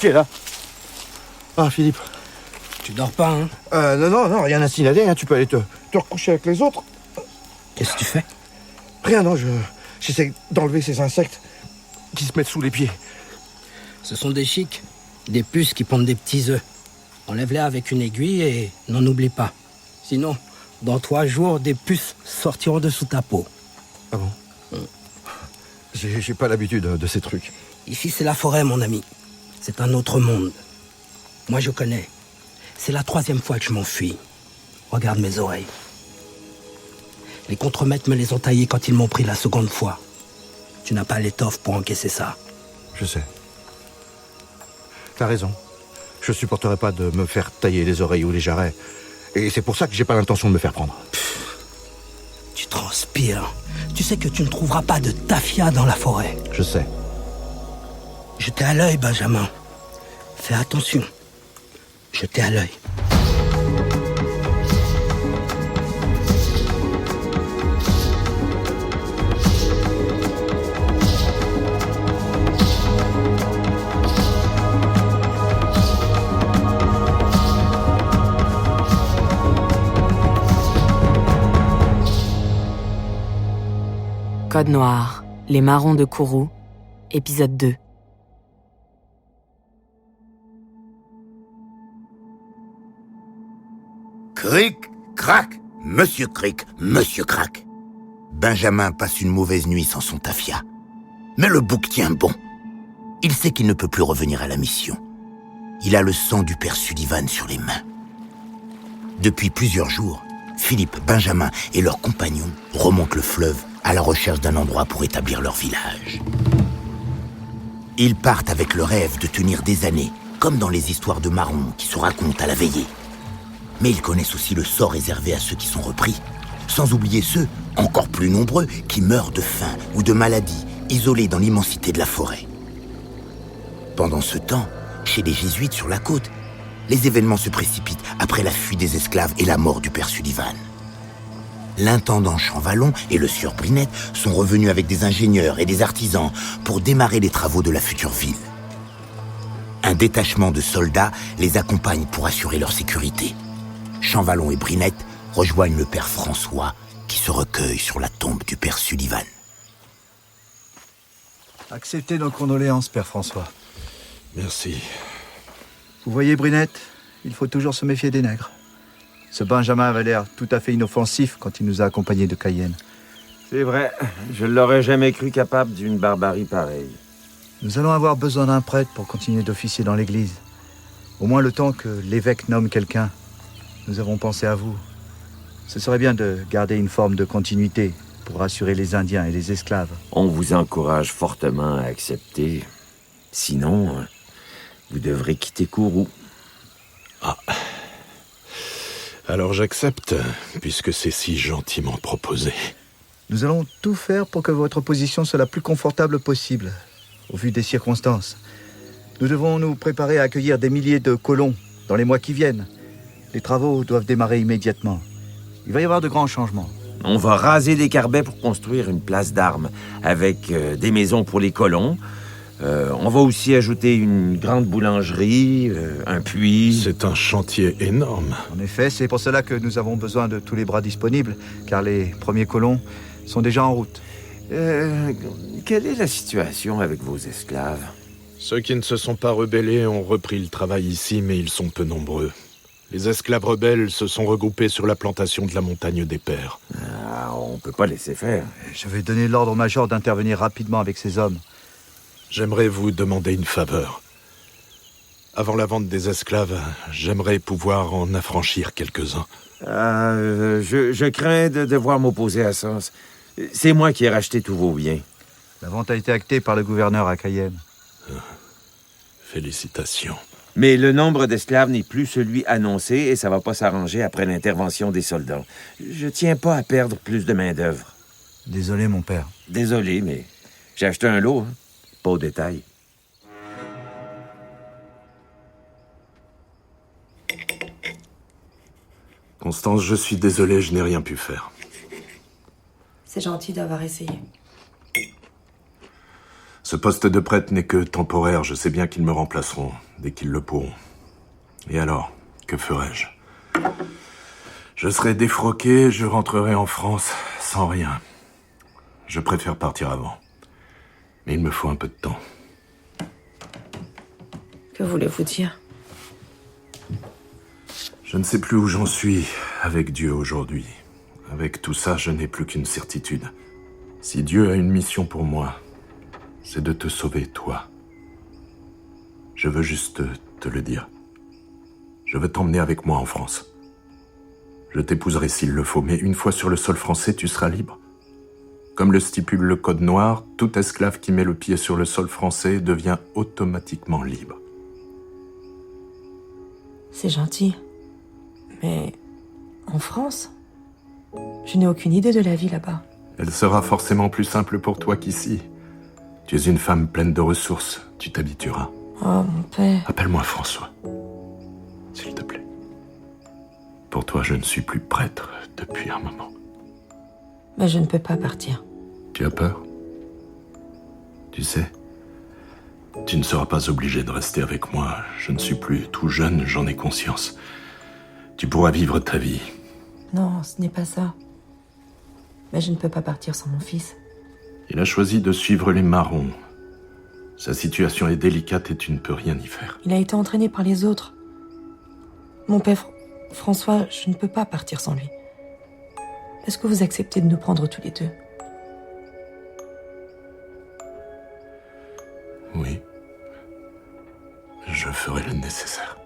Qui est là? Ah, Philippe. Tu dors pas, hein? Non, rien à signaler, hein. Tu peux aller te recoucher avec les autres. Qu'est-ce que tu fais? Rien, non, j'essaie d'enlever ces insectes qui se mettent sous les pieds. Ce sont des chics, des puces qui pondent des petits œufs. Enlève-les avec une aiguille et n'en oublie pas. Sinon, dans 3 jours, des puces sortiront de sous ta peau. Ah bon? J'ai pas l'habitude de ces trucs. Ici, c'est la forêt, mon ami. C'est un autre monde. Moi, je connais. C'est la 3e fois que je m'enfuis. Regarde mes oreilles. Les contremaîtres me les ont taillées quand ils m'ont pris la 2e fois. Tu n'as pas l'étoffe pour encaisser ça. Je sais. T'as raison. Je supporterai pas de me faire tailler les oreilles ou les jarrets. Et c'est pour ça que j'ai pas l'intention de me faire prendre. Tu transpires. Tu sais que tu ne trouveras pas de tafia dans la forêt. Je sais. Je t'ai à l'œil, Benjamin. Fais attention. Je t'ai à l'œil. Code noir, les marrons de Kourou, épisode 2. Cric, crac, monsieur Cric, monsieur Crac. Benjamin passe une mauvaise nuit sans son tafia. Mais le bouc tient bon. Il sait qu'il ne peut plus revenir à la mission. Il a le sang du père Sullivan sur les mains. Depuis plusieurs jours, Philippe, Benjamin et leurs compagnons remontent le fleuve à la recherche d'un endroit pour établir leur village. Ils partent avec le rêve de tenir des années, comme dans les histoires de marrons qui se racontent à la veillée. Mais ils connaissent aussi le sort réservé à ceux qui sont repris, sans oublier ceux, encore plus nombreux, qui meurent de faim ou de maladie, isolés dans l'immensité de la forêt. Pendant ce temps, chez les Jésuites sur la côte, les événements se précipitent après la fuite des esclaves et la mort du père Sullivan. L'intendant Champvallon et le sieur Brinette sont revenus avec des ingénieurs et des artisans pour démarrer les travaux de la future ville. Un détachement de soldats les accompagne pour assurer leur sécurité. Champvallon et Brinette rejoignent le père François qui se recueille sur la tombe du père Sullivan. Acceptez nos condoléances, père François. Merci. Vous voyez, Brinette, il faut toujours se méfier des nègres. Ce Benjamin avait l'air tout à fait inoffensif quand il nous a accompagnés de Cayenne. C'est vrai, je ne l'aurais jamais cru capable d'une barbarie pareille. Nous allons avoir besoin d'un prêtre pour continuer d'officier dans l'église. Au moins le temps que l'évêque nomme quelqu'un. Nous avons pensé à vous. Ce serait bien de garder une forme de continuité pour rassurer les Indiens et les esclaves. On vous encourage fortement à accepter. Sinon, vous devrez quitter Kourou. Ah. Alors j'accepte, puisque c'est si gentiment proposé. Nous allons tout faire pour que votre position soit la plus confortable possible, au vu des circonstances. Nous devons nous préparer à accueillir des milliers de colons dans les mois qui viennent. Les travaux doivent démarrer immédiatement. Il va y avoir de grands changements. On va raser des carbets pour construire une place d'armes, avec des maisons pour les colons. On va aussi ajouter une grande boulangerie, un puits... C'est un chantier énorme. En effet, c'est pour cela que nous avons besoin de tous les bras disponibles, car les premiers colons sont déjà en route. Quelle est la situation avec vos esclaves? Ceux qui ne se sont pas rebellés ont repris le travail ici, mais ils sont peu nombreux. Les esclaves rebelles se sont regroupés sur la plantation de la montagne des Pères. Ah, on peut pas laisser faire. Je vais donner l'ordre au major d'intervenir rapidement avec ces hommes. J'aimerais vous demander une faveur. Avant la vente des esclaves, j'aimerais pouvoir en affranchir quelques-uns. Je crains de devoir m'opposer à ça. C'est moi qui ai racheté tous vos biens. La vente a été actée par le gouverneur à Cayenne. Félicitations. Mais le nombre d'esclaves n'est plus celui annoncé et ça va pas s'arranger après l'intervention des soldats. Je tiens pas à perdre plus de main-d'œuvre. Désolé, mon père. Désolé, mais j'ai acheté un lot, hein. Pas au détail. Constance, je suis désolé, je n'ai rien pu faire. C'est gentil d'avoir essayé. Ce poste de prêtre n'est que temporaire, je sais bien qu'ils me remplaceront, dès qu'ils le pourront. Et alors, que ferai-je? Je serai défroqué, je rentrerai en France sans rien. Je préfère partir avant. Mais il me faut un peu de temps. Que voulez-vous dire? Je ne sais plus où j'en suis avec Dieu aujourd'hui. Avec tout ça, je n'ai plus qu'une certitude. Si Dieu a une mission pour moi, c'est de te sauver, toi. Je veux juste te le dire. Je veux t'emmener avec moi en France. Je t'épouserai s'il le faut, mais une fois sur le sol français, tu seras libre. Comme le stipule le Code noir, tout esclave qui met le pied sur le sol français devient automatiquement libre. C'est gentil. Mais en France, je n'ai aucune idée de la vie là-bas. Elle sera forcément plus simple pour toi qu'ici. Tu es une femme pleine de ressources, tu t'habitueras. Oh, mon père. Appelle-moi François, s'il te plaît. Pour toi, je ne suis plus prêtre depuis un moment. Mais je ne peux pas partir. Tu as peur? Tu sais, tu ne seras pas obligé de rester avec moi. Je ne suis plus tout jeune, j'en ai conscience. Tu pourras vivre ta vie. Non, ce n'est pas ça. Mais je ne peux pas partir sans mon fils. Il a choisi de suivre les marrons. Sa situation est délicate et tu ne peux rien y faire. Il a été entraîné par les autres. Mon père François, je ne peux pas partir sans lui. Est-ce que vous acceptez de nous prendre tous les deux? Oui. Je ferai le nécessaire.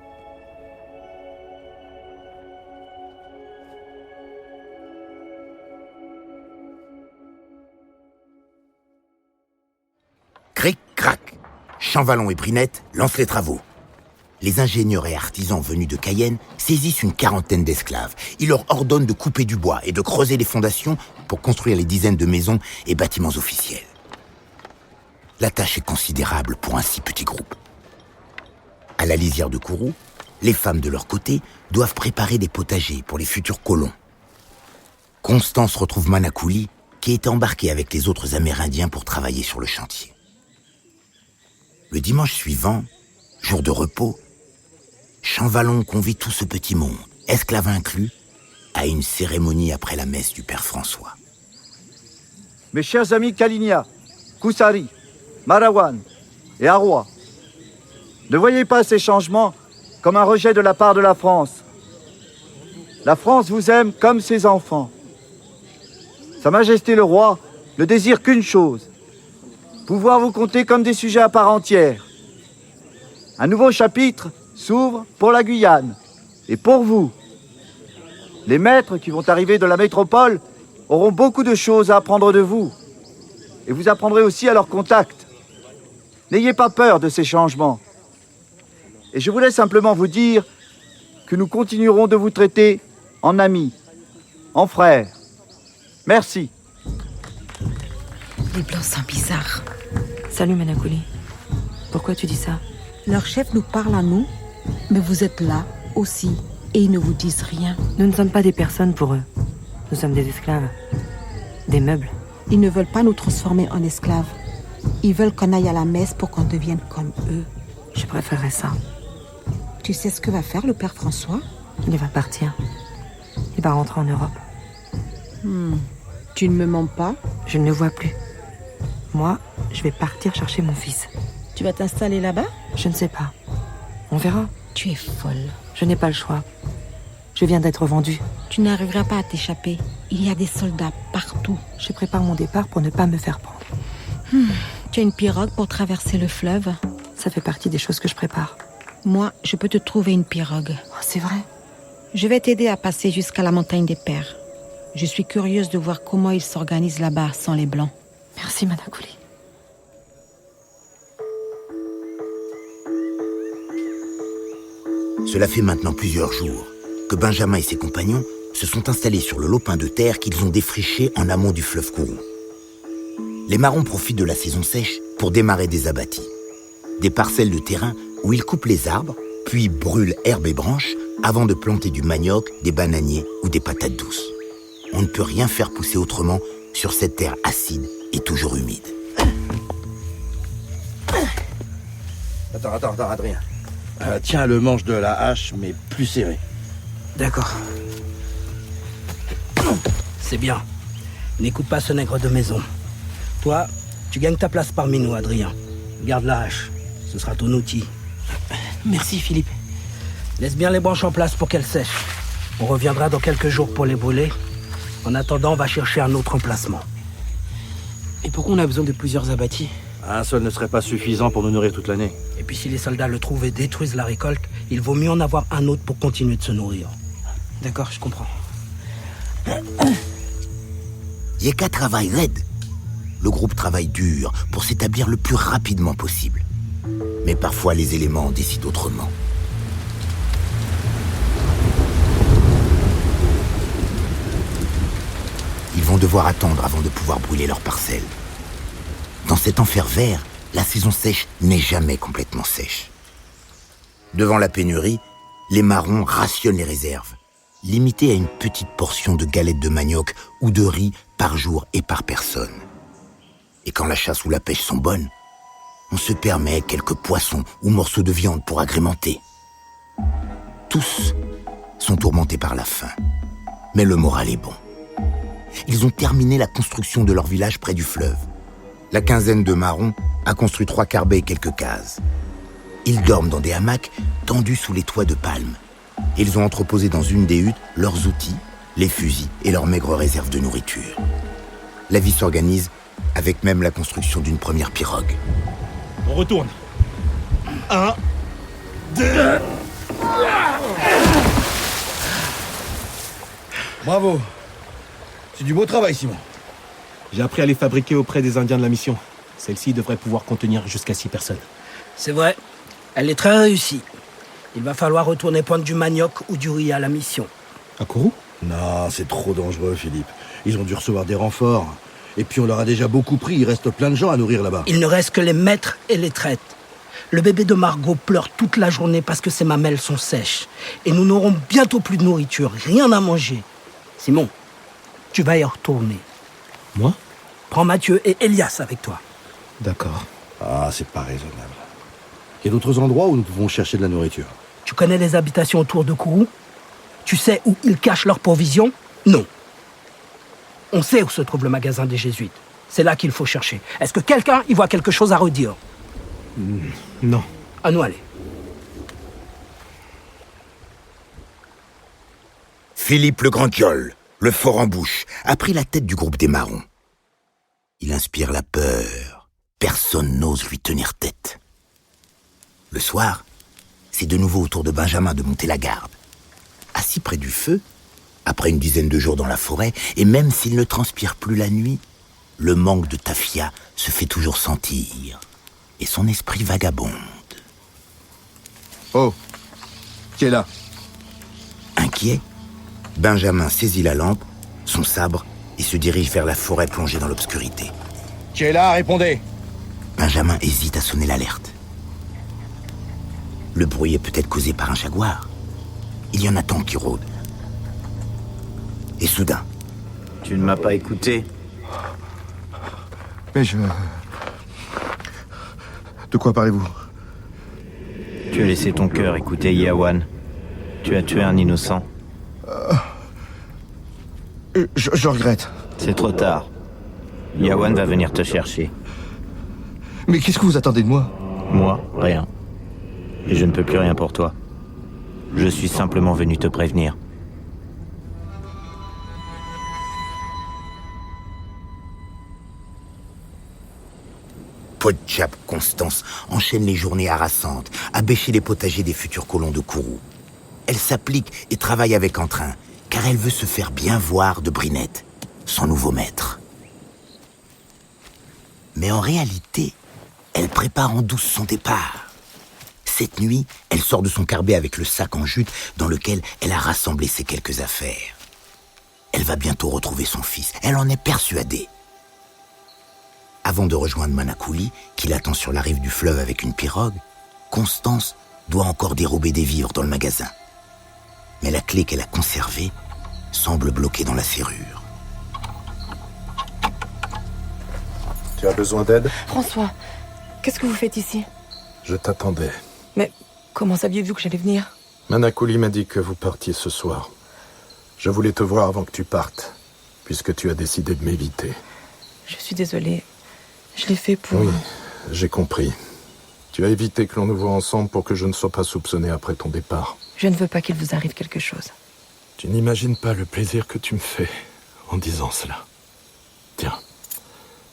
Cric-crac. Champvallon et Brinette lancent les travaux. Les ingénieurs et artisans venus de Cayenne saisissent une quarantaine d'esclaves. Ils leur ordonnent de couper du bois et de creuser les fondations pour construire les dizaines de maisons et bâtiments officiels. La tâche est considérable pour un si petit groupe. À la lisière de Kourou, les femmes de leur côté doivent préparer des potagers pour les futurs colons. Constance retrouve Manakouli, qui était embarqué avec les autres Amérindiens pour travailler sur le chantier. Le dimanche suivant, jour de repos, Champvallon convie tout ce petit monde, esclaves inclus, à une cérémonie après la messe du père François. Mes chers amis Kalinia, Koussari, Marawan et Arwa, ne voyez pas ces changements comme un rejet de la part de la France. La France vous aime comme ses enfants. Sa Majesté le Roi ne désire qu'une chose, pouvoir vous compter comme des sujets à part entière. Un nouveau chapitre s'ouvre pour la Guyane et pour vous. Les maîtres qui vont arriver de la métropole auront beaucoup de choses à apprendre de vous. Et vous apprendrez aussi à leur contact. N'ayez pas peur de ces changements. Et je voulais simplement vous dire que nous continuerons de vous traiter en amis, en frères. Merci. Les Blancs sont bizarres. Salut Manakouli. Pourquoi tu dis ça? Leur chef nous parle à nous, mais vous êtes là aussi et ils ne vous disent rien. Nous ne sommes pas des personnes pour eux. Nous sommes des esclaves. Des meubles. Ils ne veulent pas nous transformer en esclaves. Ils veulent qu'on aille à la messe pour qu'on devienne comme eux. Je préférerais ça. Tu sais ce que va faire le père François? Il va partir. Il va rentrer en Europe. Tu ne me mens pas? Je ne le vois plus. Moi, je vais partir chercher mon fils. Tu vas t'installer là-bas? Je ne sais pas. On verra. Tu es folle. Je n'ai pas le choix. Je viens d'être vendue. Tu n'arriveras pas à t'échapper. Il y a des soldats partout. Je prépare mon départ pour ne pas me faire prendre. Tu as une pirogue pour traverser le fleuve? Ça fait partie des choses que je prépare. Moi, je peux te trouver une pirogue. Oh, c'est vrai? Je vais t'aider à passer jusqu'à la montagne des Pères. Je suis curieuse de voir comment ils s'organisent là-bas sans les Blancs. Merci, Manakouli. Cela fait maintenant plusieurs jours que Benjamin et ses compagnons se sont installés sur le lopin de terre qu'ils ont défriché en amont du fleuve Kourou. Les marrons profitent de la saison sèche pour démarrer des abatis. Des parcelles de terrain où ils coupent les arbres, puis brûlent herbes et branches avant de planter du manioc, des bananiers ou des patates douces. On ne peut rien faire pousser autrement sur cette terre acide et toujours humide. Attends, Adrien. Tiens le manche de la hache, mais plus serré. D'accord. C'est bien. N'écoute pas ce nègre de maison. Toi, tu gagnes ta place parmi nous, Adrien. Garde la hache. Ce sera ton outil. Merci, Philippe. Laisse bien les branches en place pour qu'elles sèchent. On reviendra dans quelques jours pour les brûler. En attendant, on va chercher un autre emplacement. Et pourquoi on a besoin de plusieurs abattis? Un seul ne serait pas suffisant pour nous nourrir toute l'année. Et puis si les soldats le trouvent et détruisent la récolte, il vaut mieux en avoir un autre pour continuer de se nourrir. D'accord, je comprends. Yeka travaille raide. Le groupe travaille dur pour s'établir le plus rapidement possible. Mais parfois les éléments décident autrement. Ils vont devoir attendre avant de pouvoir brûler leurs parcelles. Dans cet enfer vert, la saison sèche n'est jamais complètement sèche. Devant la pénurie, les marrons rationnent les réserves, limitées à une petite portion de galettes de manioc ou de riz par jour et par personne. Et quand la chasse ou la pêche sont bonnes, on se permet quelques poissons ou morceaux de viande pour agrémenter. Tous sont tourmentés par la faim, mais le moral est bon. Ils ont terminé la construction de leur village près du fleuve. La quinzaine de marrons a construit 3 carbets et quelques cases. Ils dorment dans des hamacs tendus sous les toits de palmes. Ils ont entreposé dans une des huttes leurs outils, les fusils et leurs maigres réserves de nourriture. La vie s'organise avec même la construction d'une première pirogue. On retourne. 1, 2... Bravo. C'est du beau travail, Simon. J'ai appris à les fabriquer auprès des Indiens de la mission. Celle-ci devrait pouvoir contenir jusqu'à 6 personnes. C'est vrai. Elle est très réussie. Il va falloir retourner poindre du manioc ou du riz à la mission. À Kourou? Non, c'est trop dangereux, Philippe. Ils ont dû recevoir des renforts. Et puis on leur a déjà beaucoup pris. Il reste plein de gens à nourrir là-bas. Il ne reste que les maîtres et les traites. Le bébé de Margot pleure toute la journée parce que ses mamelles sont sèches. Et nous n'aurons bientôt plus de nourriture, rien à manger. Simon, tu vas y retourner. Moi? Prends Mathieu et Elias avec toi. D'accord. Ah, c'est pas raisonnable. Il y a d'autres endroits où nous pouvons chercher de la nourriture. Tu connais les habitations autour de Kourou? Tu sais où ils cachent leurs provisions? Non. On sait où se trouve le magasin des Jésuites. C'est là qu'il faut chercher. Est-ce que quelqu'un y voit quelque chose à redire? Non. À nous aller. Philippe le Grand-Gueule, le fort en bouche, a pris la tête du groupe des marrons. Il inspire la peur. Personne n'ose lui tenir tête. Le soir, c'est de nouveau au tour de Benjamin de monter la garde. Assis près du feu, après une dizaine de jours dans la forêt, et même s'il ne transpire plus la nuit, le manque de tafia se fait toujours sentir, et son esprit vagabonde. Oh, qui est là? Inquiet, Benjamin saisit la lampe, son sabre, et se dirige vers la forêt plongée dans l'obscurité. Qui est là? Répondez. Benjamin hésite à sonner l'alerte. Le bruit est peut-être causé par un jaguar. Il y en a tant qui rôdent. Et soudain... Tu ne m'as pas écouté. Mais je... De quoi parlez-vous? Tu as laissé ton cœur écouter Yawan. Tu as tué un innocent. Je regrette. C'est trop tard. Yawan va venir te chercher. Mais qu'est-ce que vous attendez de moi? Moi, rien. Et je ne peux plus rien pour toi. Je suis simplement venu te prévenir. Podjab Constance enchaîne les journées harassantes à bêcher les potagers des futurs colons de Kourou. Elle s'applique et travaille avec entrain, car elle veut se faire bien voir de Brinette, son nouveau maître. Mais en réalité, elle prépare en douce son départ. Cette nuit, elle sort de son carbet avec le sac en jute dans lequel elle a rassemblé ses quelques affaires. Elle va bientôt retrouver son fils, elle en est persuadée. Avant de rejoindre Manakouli, qui l'attend sur la rive du fleuve avec une pirogue, Constance doit encore dérober des vivres dans le magasin. Mais la clé qu'elle a conservée semble bloquée dans la serrure. Tu as besoin d'aide? François, qu'est-ce que vous faites ici? Je t'attendais. Mais comment saviez-vous que j'allais venir? Manakuli m'a dit que vous partiez ce soir. Je voulais te voir avant que tu partes, puisque tu as décidé de m'éviter. Je suis désolée. Je l'ai fait pour... Oui, j'ai compris. Tu as évité que l'on nous voie ensemble pour que je ne sois pas soupçonné après ton départ. Je ne veux pas qu'il vous arrive quelque chose. Tu n'imagines pas le plaisir que tu me fais en disant cela. Tiens,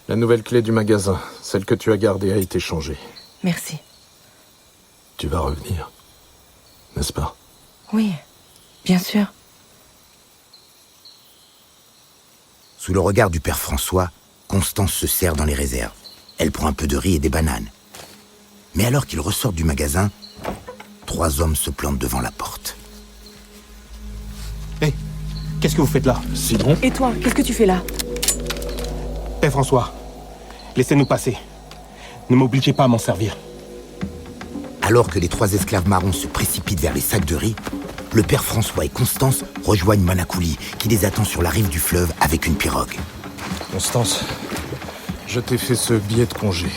la nouvelle clé du magasin, celle que tu as gardée, a été changée. Merci. Tu vas revenir, n'est-ce pas? Oui, bien sûr. Sous le regard du père François, Constance se serre dans les réserves. Elle prend un peu de riz et des bananes. Mais alors qu'ils ressortent du magasin, 3 hommes se plantent devant la porte. Hé, qu'est-ce que vous faites là? Sidron? Et toi, qu'est-ce que tu fais là? Père François, laissez-nous passer. Ne m'obligez pas à m'en servir. Alors que les 3 esclaves marrons se précipitent vers les sacs de riz, le père François et Constance rejoignent Manakuli, qui les attend sur la rive du fleuve avec une pirogue. Constance, je t'ai fait ce billet de congé.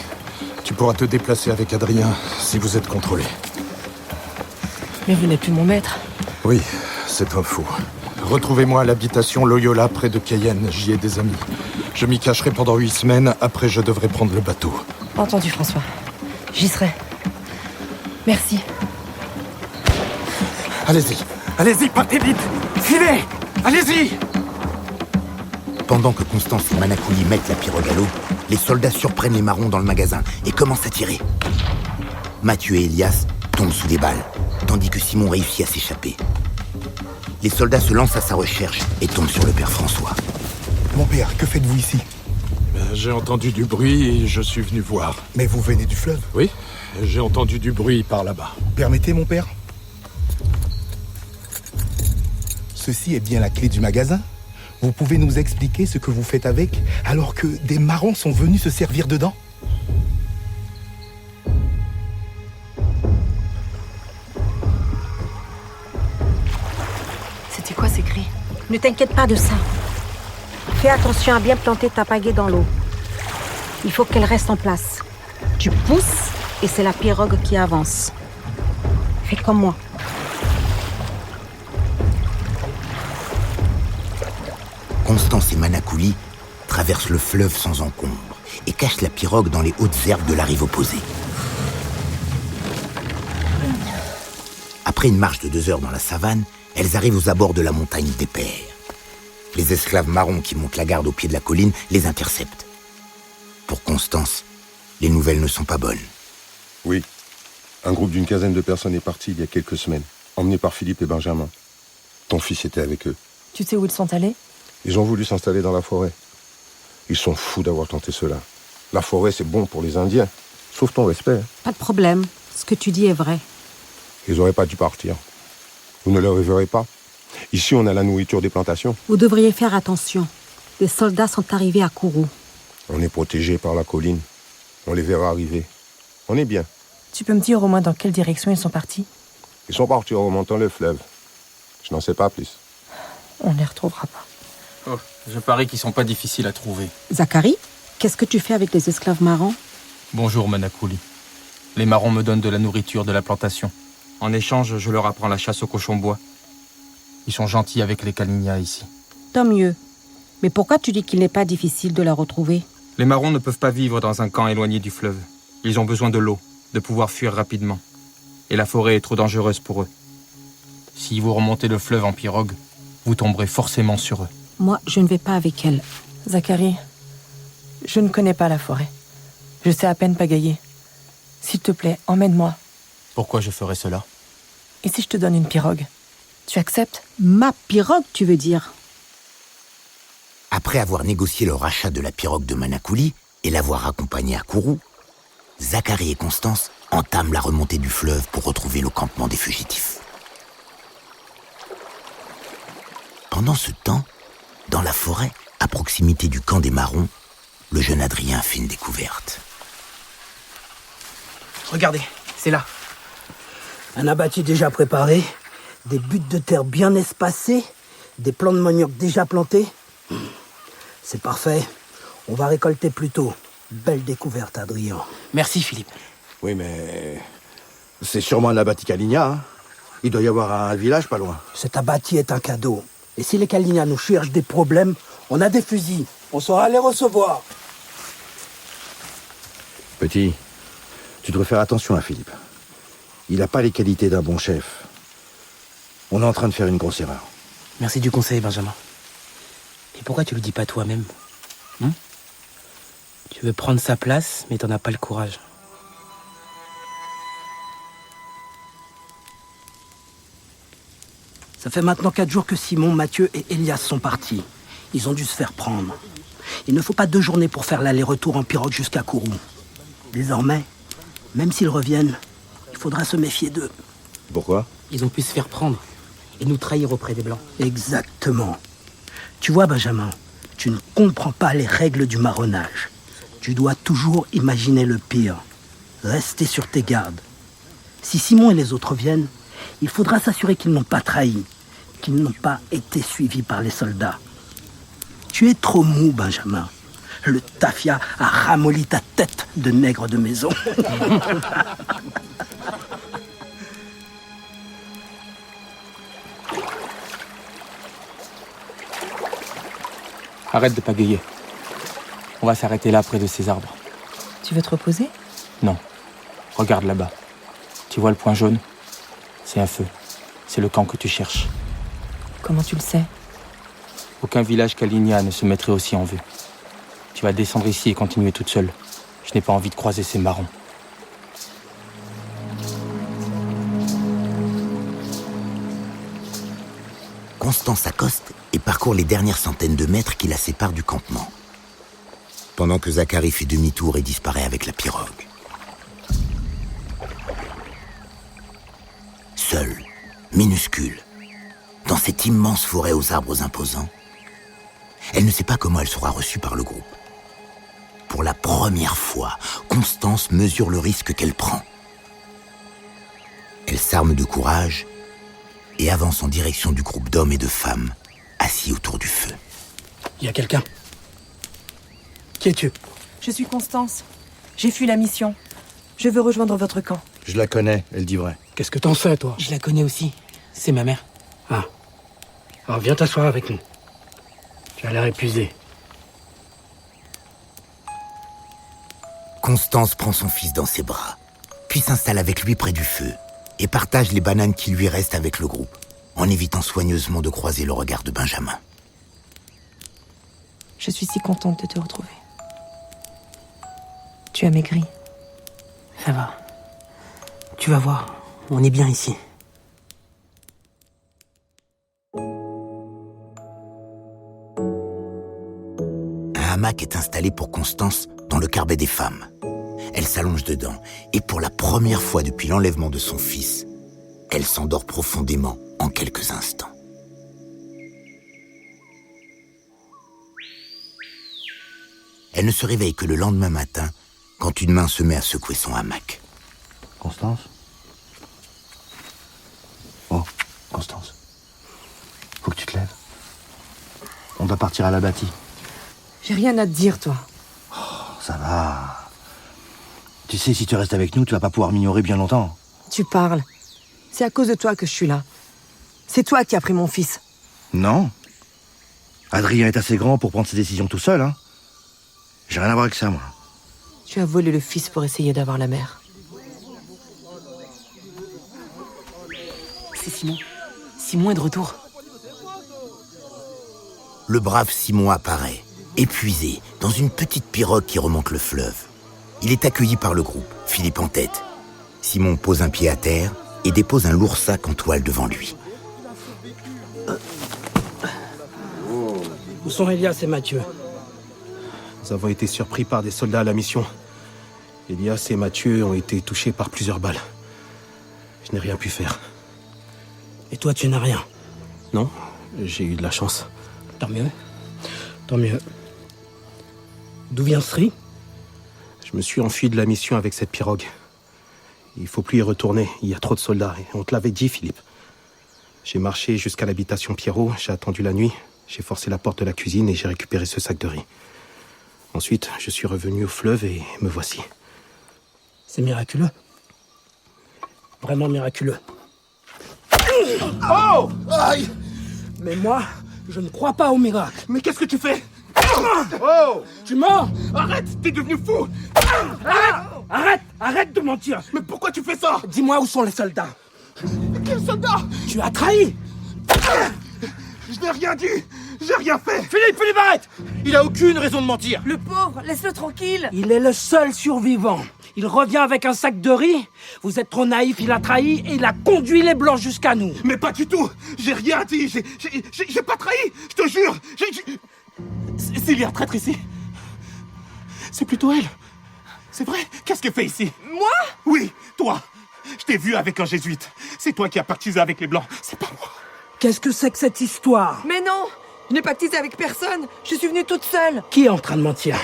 Tu pourras te déplacer avec Adrien si vous êtes contrôlé. Mais vous n'êtes plus mon maître. Oui, c'est un fou. Retrouvez-moi à l'habitation Loyola près de Cayenne, j'y ai des amis. Je m'y cacherai pendant 8 semaines, après je devrai prendre le bateau. Entendu, François. J'y serai. Merci. Allez-y, allez-y, partez vite! Filez! Allez-y! Pendant que Constance et Manakuli mettent la pirogue à l'eau, les soldats surprennent les marrons dans le magasin et commencent à tirer. Mathieu et Elias tombent sous des balles, tandis que Simon réussit à s'échapper. Les soldats se lancent à sa recherche et tombent sur le père François. Mon père, que faites-vous ici? J'ai entendu du bruit et je suis venu voir. Mais vous venez du fleuve? Oui, j'ai entendu du bruit par là-bas. Permettez, mon père? Ceci est bien la clé du magasin? Vous pouvez nous expliquer ce que vous faites avec, alors que des marrons sont venus se servir dedans? C'était quoi ces cris? Ne t'inquiète pas de ça. Fais attention à bien planter ta pagaie dans l'eau. Il faut qu'elle reste en place. Tu pousses et c'est la pirogue qui avance. Fais comme moi. Constance et Manakuli traversent le fleuve sans encombre et cachent la pirogue dans les hautes herbes de la rive opposée. Après une marche de 2 heures dans la savane, elles arrivent aux abords de la montagne des Pères. Les esclaves marrons qui montent la garde au pied de la colline les interceptent. Pour Constance, les nouvelles ne sont pas bonnes. Oui. Un groupe d'une quinzaine de personnes est parti il y a quelques semaines, emmené par Philippe et Benjamin. Ton fils était avec eux. Tu sais où ils sont allés? Ils ont voulu s'installer dans la forêt. Ils sont fous d'avoir tenté cela. La forêt, c'est bon pour les Indiens. Sauf ton respect. Pas de problème. Ce que tu dis est vrai. Ils n'auraient pas dû partir. Vous ne les reverrez pas. Ici, on a la nourriture des plantations. Vous devriez faire attention. Les soldats sont arrivés à Kourou. On est protégé par la colline. On les verra arriver. On est bien. Tu peux me dire au moins dans quelle direction ils sont partis? Ils sont partis en remontant le fleuve. Je n'en sais pas plus. On ne les retrouvera pas. Oh, je parie qu'ils sont pas difficiles à trouver. Zacharie, qu'est-ce que tu fais avec les esclaves marrons? Bonjour, Manakuli. Les marrons me donnent de la nourriture de la plantation. En échange, je leur apprends la chasse aux cochons bois. Ils sont gentils avec les Kalinia ici. Tant mieux. Mais pourquoi tu dis qu'il n'est pas difficile de la retrouver? Les marrons ne peuvent pas vivre dans un camp éloigné du fleuve. Ils ont besoin de l'eau, de pouvoir fuir rapidement. Et la forêt est trop dangereuse pour eux. Si vous remontez le fleuve en pirogue, vous tomberez forcément sur eux. Moi, je ne vais pas avec elle. Zacharie, je ne connais pas la forêt. Je sais à peine pagayer. S'il te plaît, emmène-moi. Pourquoi je ferais cela? Et si je te donne une pirogue? Tu acceptes? Ma pirogue, tu veux dire? Après avoir négocié le rachat de la pirogue de Manakuli et l'avoir accompagnée à Kourou, Zacharie et Constance entament la remontée du fleuve pour retrouver le campement des fugitifs. Pendant ce temps, dans la forêt, à proximité du camp des marrons, le jeune Adrien fait une découverte. Regardez, c'est là. Un abattis déjà préparé, des buttes de terre bien espacées, des plants de manioc déjà plantés. C'est parfait. On va récolter plus tôt. Belle découverte, Adrien. Merci, Philippe. Oui, mais... c'est sûrement un abbati Kalinia, hein. Il doit y avoir un village pas loin. Cet abbati est un cadeau. Et si les Kalinia nous cherchent des problèmes, on a des fusils. On saura les recevoir. Petit, tu devrais faire attention à Philippe. Il n'a pas les qualités d'un bon chef. On est en train de faire une grosse erreur. Merci du conseil, Benjamin. Et pourquoi tu le dis pas toi-même? Tu veux prendre sa place, mais t'en as pas le courage. Ça fait maintenant 4 jours que Simon, Mathieu et Elias sont partis. Ils ont dû se faire prendre. Il ne faut pas 2 journées pour faire l'aller-retour en pirogue jusqu'à Kourou. Désormais, même s'ils reviennent, il faudra se méfier d'eux. Pourquoi? Ils ont pu se faire prendre et nous trahir auprès des Blancs. Exactement. Tu vois, Benjamin, tu ne comprends pas les règles du marronnage. Tu dois toujours imaginer le pire. Rester sur tes gardes. Si Simon et les autres viennent, il faudra s'assurer qu'ils n'ont pas trahi, qu'ils n'ont pas été suivis par les soldats. Tu es trop mou, Benjamin. Le tafia a ramolli ta tête de nègre de maison. Arrête de pagayer. On va s'arrêter là près de ces arbres. Tu veux te reposer? Non. Regarde là-bas. Tu vois le point jaune? C'est un feu. C'est le camp que tu cherches. Comment tu le sais? Aucun village Kalinia ne se mettrait aussi en vue. Tu vas descendre ici et continuer toute seule. Je n'ai pas envie de croiser ces marrons. Constance accoste et parcourt les dernières centaines de mètres qui la séparent du campement. Pendant que Zacharie fait demi-tour et disparaît avec la pirogue. Seule, minuscule, dans cette immense forêt aux arbres imposants, elle ne sait pas comment elle sera reçue par le groupe. Pour la première fois, Constance mesure le risque qu'elle prend. Elle s'arme de courage et avance en direction du groupe d'hommes et de femmes assis autour du feu. Il y a quelqu'un. Qui es-tu? Je suis Constance. J'ai fui la mission. Je veux rejoindre votre camp. Je la connais, elle dit vrai. Qu'est-ce que t'en sais, toi? Je la connais aussi. C'est ma mère. Ah. Alors viens t'asseoir avec nous. Tu as l'air épuisé. Constance prend son fils dans ses bras, puis s'installe avec lui près du feu et partage les bananes qui lui restent avec le groupe, en évitant soigneusement de croiser le regard de Benjamin. Je suis si contente de te retrouver. Tu as maigri. Ça va. Tu vas voir, on est bien ici. Un hamac est installé pour Constance dans le carbet des femmes. Elle s'allonge dedans et pour la première fois depuis l'enlèvement de son fils, elle s'endort profondément en quelques instants. Elle ne se réveille que le lendemain matin quand une main se met à secouer son hamac. Constance? Oh, Constance. Faut que tu te lèves. On doit partir à l'abbati. J'ai rien à te dire, toi. Oh, ça va. Tu sais, si tu restes avec nous, tu vas pas pouvoir m'ignorer bien longtemps. Tu parles. C'est à cause de toi que je suis là. C'est toi qui as pris mon fils. Non. Adrien est assez grand pour prendre ses décisions tout seul, hein. J'ai rien à voir avec ça, moi. Tu as volé le fils pour essayer d'avoir la mère. C'est Simon. Simon est de retour. Le brave Simon apparaît, épuisé, dans une petite pirogue qui remonte le fleuve. Il est accueilli par le groupe, Philippe en tête. Simon pose un pied à terre et dépose un lourd sac en toile devant lui. Où sont Elias et Mathieu? Nous avons été surpris par des soldats à la mission. Elias et Mathieu ont été touchés par plusieurs balles. Je n'ai rien pu faire. Et toi, tu n'as rien? Non, j'ai eu de la chance. Tant mieux. Tant mieux. D'où vient ce riz? Je me suis enfui de la mission avec cette pirogue. Il faut plus y retourner, il y a trop de soldats. Et on te l'avait dit, Philippe. J'ai marché jusqu'à l'habitation Pierrot, j'ai attendu la nuit, j'ai forcé la porte de la cuisine et j'ai récupéré ce sac de riz. Ensuite, je suis revenu au fleuve et me voici. C'est miraculeux. Vraiment miraculeux. Oh! Aïe! Mais moi, je ne crois pas au miracle. Mais qu'est-ce que tu fais? Oh! Tu mens? Arrête! T'es devenu fou! Arrête de mentir! Mais pourquoi tu fais ça? Dis-moi où sont les soldats? Quels soldats? Tu as trahi! Je n'ai rien dit! J'ai rien fait! Philippe, arrête! Il a aucune raison de mentir. Le pauvre, laisse-le tranquille. Il est le seul survivant. Il revient avec un sac de riz. Vous êtes trop naïf, il a trahi et il a conduit les Blancs jusqu'à nous. Mais pas du tout! J'ai rien dit! J'ai pas trahi! Je te jure! S'il y a un traître ici, c'est plutôt elle. C'est vrai? Qu'est-ce qu'elle fait ici? Moi? Oui, toi! Je t'ai vu avec un jésuite. C'est toi qui as pactisé avec les Blancs. C'est pas moi. Qu'est-ce que c'est que cette histoire? Mais non, je n'ai pactisé avec personne. Je suis venue toute seule. Qui est en train de mentir?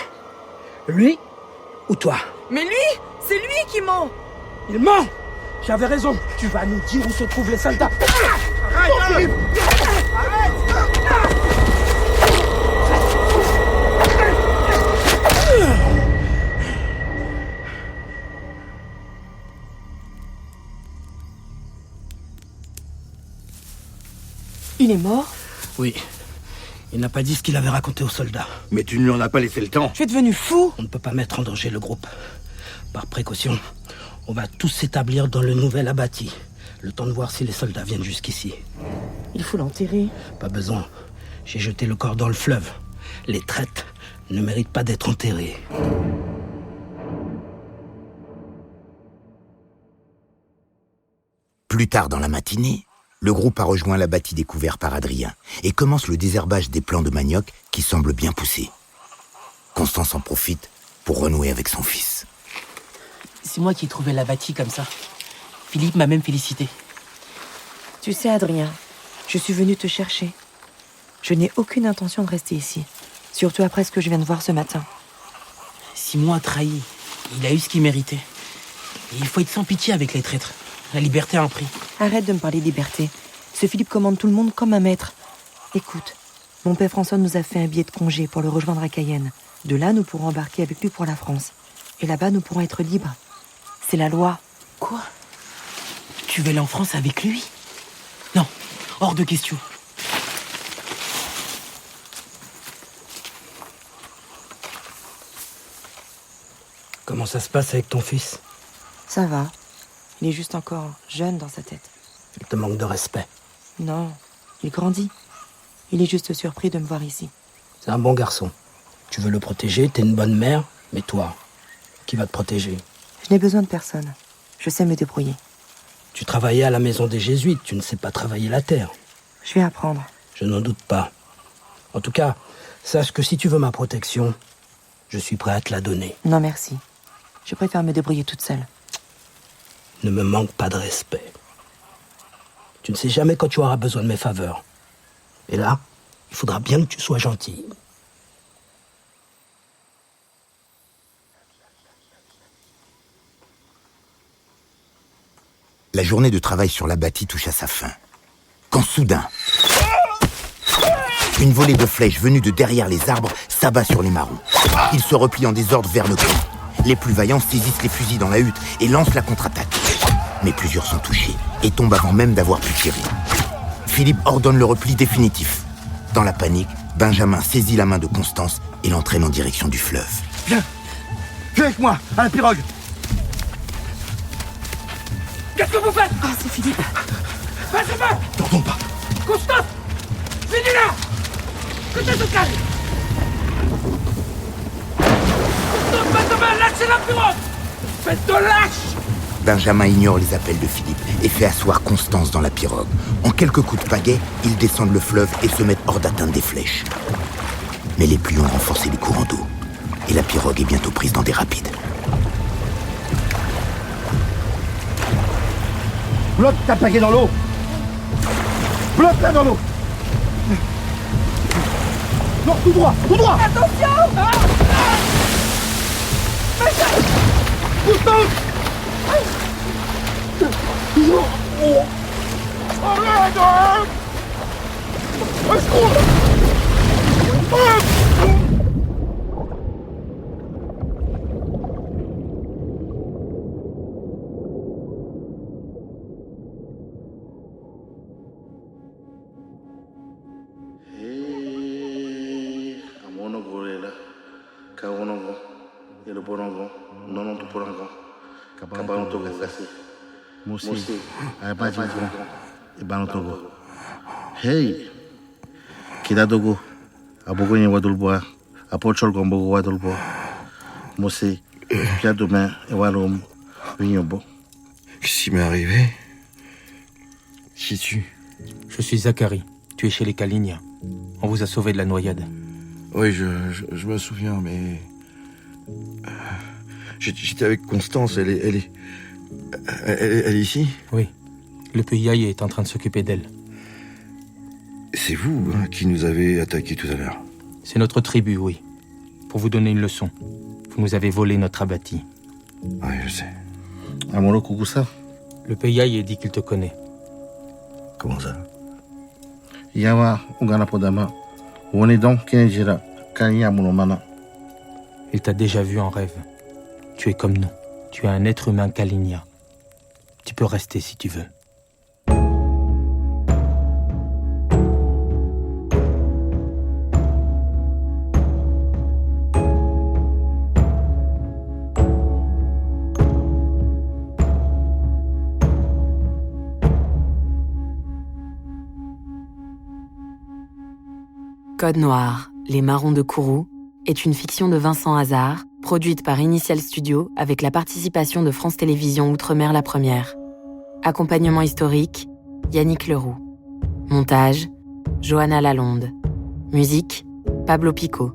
Lui ou toi? Mais lui, c'est lui qui ment. Il ment! J'avais raison. Tu vas nous dire où se trouvent les soldats. Arrête! Il est mort? Oui. Il n'a pas dit ce qu'il avait raconté aux soldats. Mais tu ne lui en as pas laissé le temps. Je suis devenu fou. On ne peut pas mettre en danger le groupe. Par précaution, on va tous s'établir dans le nouvel abbati. Le temps de voir si les soldats viennent jusqu'ici. Il faut l'enterrer. Pas besoin. J'ai jeté le corps dans le fleuve. Les traîtres ne méritent pas d'être enterrés. Plus tard dans la matinée, le groupe a rejoint l'abbati découvert par Adrien et commence le désherbage des plants de manioc qui semblent bien pousser. Constance en profite pour renouer avec son fils. C'est moi qui ai trouvé l'abbati comme ça. Philippe m'a même félicité. Tu sais, Adrien, je suis venue te chercher. Je n'ai aucune intention de rester ici. Surtout après ce que je viens de voir ce matin. Simon a trahi. Il a eu ce qu'il méritait. Et il faut être sans pitié avec les traîtres. La liberté a un prix. Arrête de me parler de liberté. Ce Philippe commande tout le monde comme un maître. Écoute, mon père François nous a fait un billet de congé pour le rejoindre à Cayenne. De là, nous pourrons embarquer avec lui pour la France. Et là-bas, nous pourrons être libres. C'est la loi. Quoi? Tu veux aller en France avec lui? Non, hors de question. Comment ça se passe avec ton fils? Ça va. Il est juste encore jeune dans sa tête. Il te manque de respect. Non, il grandit. Il est juste surpris de me voir ici. C'est un bon garçon. Tu veux le protéger, t'es une bonne mère, mais toi, qui va te protéger? Je n'ai besoin de personne. Je sais me débrouiller. Tu travaillais à la maison des Jésuites, tu ne sais pas travailler la terre. Je vais apprendre. Je n'en doute pas. En tout cas, sache que si tu veux ma protection, je suis prêt à te la donner. Non, merci. Je préfère me débrouiller toute seule. Ne me manque pas de respect. Tu ne sais jamais quand tu auras besoin de mes faveurs. Et là, il faudra bien que tu sois gentil. La journée de travail sur l'abbati touche à sa fin. Quand soudain, une volée de flèches venue de derrière les arbres s'abat sur les marrons. Ils se replient en désordre vers le camp. Les plus vaillants saisissent les fusils dans la hutte et lancent la contre-attaque. Mais plusieurs sont touchés et tombent avant même d'avoir pu tirer. Philippe ordonne le repli définitif. Dans la panique, Benjamin saisit la main de Constance et l'entraîne en direction du fleuve. Viens avec moi, à la pirogue. Qu'est-ce que vous faites? Ah, c'est Philippe. Benjamin! T'entends pas. Constance! Finis là! Que tu te calmes! Constance, Benjamin, lâchez la pirogue! Faites de lâche! Benjamin ignore les appels de Philippe et fait asseoir Constance dans la pirogue. En quelques coups de pagaie, ils descendent le fleuve et se mettent hors d'atteinte des flèches. Mais les pluies ont renforcé les courants d'eau et la pirogue est bientôt prise dans des rapides. Bloque ta pagaie dans l'eau. Bloque-la dans l'eau. Non, tout droit, tout droit. Attention! Constance! Arrête! Au secours! Cabalon Togo, Moussi, Abadjidron, et Balon Togo. Hey, Kida Dogo, Abogogne Wadulboa, Apochol Gombogo Wadulboa, Moussi, Pierre Domain et Walom, Vignobo. Qu'est-ce qui m'est arrivé? Qui es-tu? Je suis Zacharie. Tu es chez les Kalinia. On vous a sauvé de la noyade. Oui, je me souviens, mais... J'étais avec Constance, elle est ici? Oui. Le Puyaï est en train de s'occuper d'elle. C'est vous qui nous avez attaqués tout à l'heure? C'est notre tribu, oui. Pour vous donner une leçon. Vous nous avez volé notre abbati. Oui, je sais. Amoro Kukusa? Le Puyaï dit qu'il te connaît. Comment ça? Yawa, Ugana Podama. On est donc Kenjira, Kanya Monomana. Il t'a déjà vu en rêve. Tu es comme nous. Tu es un être humain Kalinia. Tu peux rester si tu veux. Code Noir, Les Marrons de Kourou est une fiction de Vincent Hazard, produite par Initial Studio avec la participation de France Télévisions Outre-mer La Première. Accompagnement historique, Yannick Leroux. Montage, Johanna Lalonde. Musique, Pablo Pico.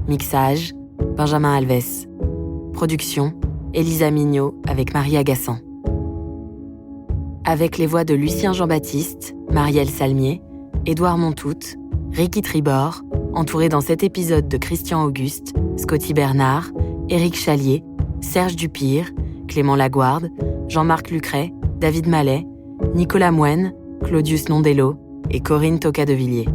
Mixage, Benjamin Alves. Production, Elisa Mignot avec Marie Agassan. Avec les voix de Lucien Jean-Baptiste, Marielle Salmier, Édouard Montout, Ricky Tribord, entouré dans cet épisode de Christian Auguste, Scotty Bernard, Éric Chalier, Serge Dupire, Clément Laguarde, Jean-Marc Lucret, David Mallet, Nicolas Moine, Claudius Nondello et Corinne Toca-de-Villiers.